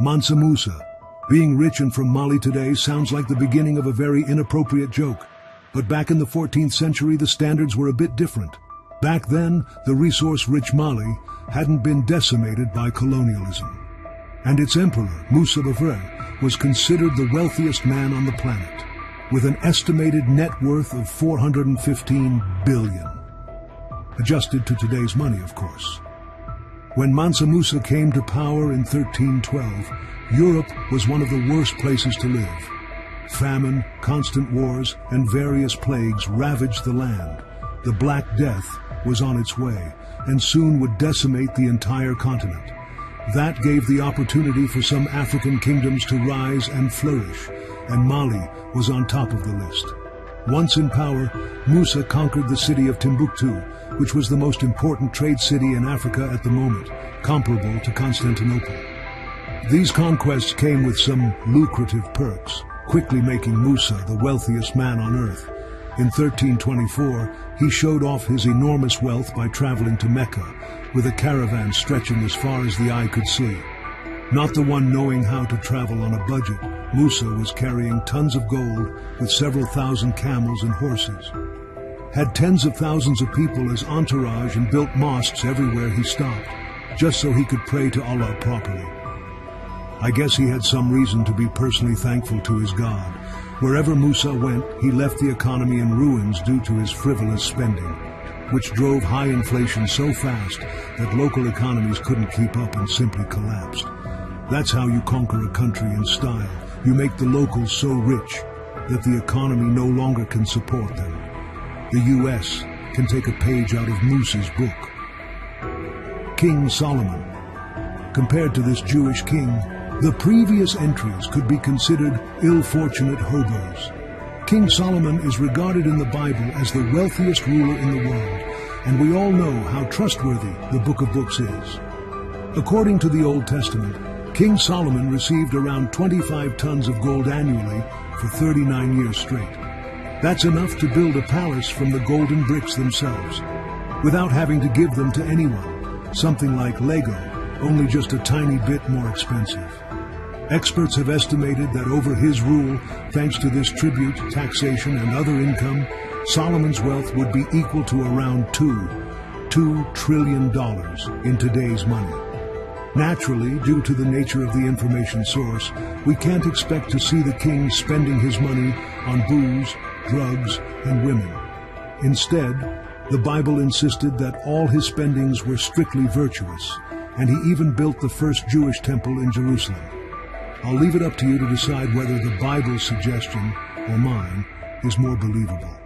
Mansa Musa. Being rich and from Mali today sounds like the beginning of a very inappropriate joke. But back in the 14th century, the standards were a bit different. Back then, the resource-rich Mali hadn't been decimated by colonialism. And its emperor, Musa the Revered, was considered the wealthiest man on the planet, with an estimated net worth of 415 billion. Adjusted to today's money, of course. When Mansa Musa came to power in 1312, Europe was one of the worst places to live. Famine, constant wars, and various plagues ravaged the land. The Black Death was on its way, and soon would decimate the entire continent. That gave the opportunity for some African kingdoms to rise and flourish, and Mali was on top of the list. Once in power, Musa conquered the city of Timbuktu, which was the most important trade city in Africa at the moment, comparable to Constantinople. These conquests came with some lucrative perks, quickly making Musa the wealthiest man on earth. In 1324, he showed off his enormous wealth by traveling to Mecca, with a caravan stretching as far as the eye could see. Not the one knowing how to travel on a budget, Musa was carrying tons of gold with several thousand camels and horses. Had tens of thousands of people as entourage and built mosques everywhere he stopped, just so he could pray to Allah properly. I guess he had some reason to be personally thankful to his God. Wherever Musa went, he left the economy in ruins due to his frivolous spending, which drove high inflation so fast that local economies couldn't keep up and simply collapsed. That's how you conquer a country in style. You make the locals so rich that the economy no longer can support them. The U.S. can take a page out of Musa's book. King Solomon. Compared to this Jewish king, the previous entries could be considered ill-fortunate hobos. King Solomon is regarded in the Bible as the wealthiest ruler in the world, and we all know how trustworthy the Book of Books is. According to the Old Testament, King Solomon received around 25 tons of gold annually for 39 years straight. That's enough to build a palace from the golden bricks themselves, without having to give them to anyone, something like Lego, only just a tiny bit more expensive. Experts have estimated that over his rule, thanks to this tribute, taxation, and other income, Solomon's wealth would be equal to around $2 trillion in today's money. Naturally, due to the nature of the information source, we can't expect to see the king spending his money on booze, drugs, and women. Instead, the Bible insisted that all his spendings were strictly virtuous, and he even built the first Jewish temple in Jerusalem. I'll leave it up to you to decide whether the Bible's suggestion, or mine, is more believable.